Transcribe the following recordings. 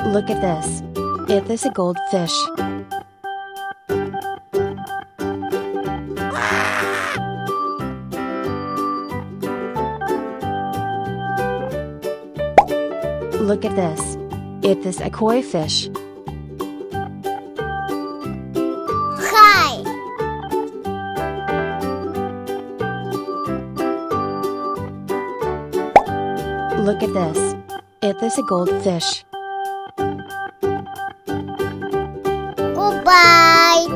Look at this. It is a goldfish. Look at this. It is a koi fish. Hi. Look at this. It is a goldfish. Goodbye.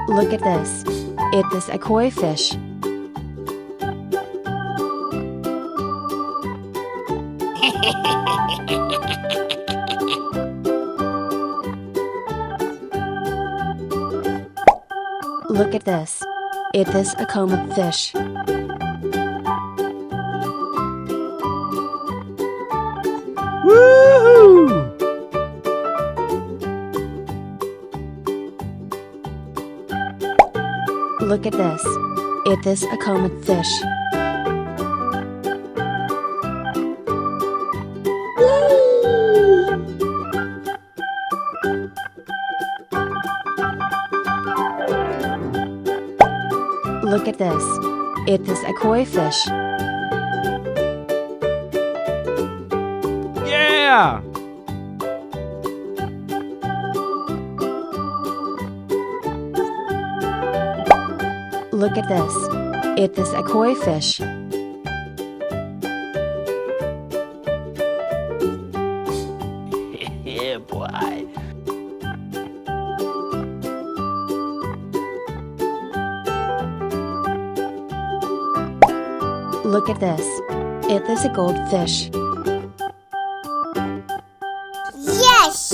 Look at this. It is a koi fish. Look at this. It is a comb fish. Woohoo! Look at this. It is a comb fish. Look at this. It is a koi fish. Yeah! Look at this. It is a koi fish. Yeah, boy. Look at this. It is a goldfish. Yes.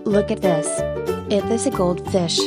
Look at this. It is a goldfish.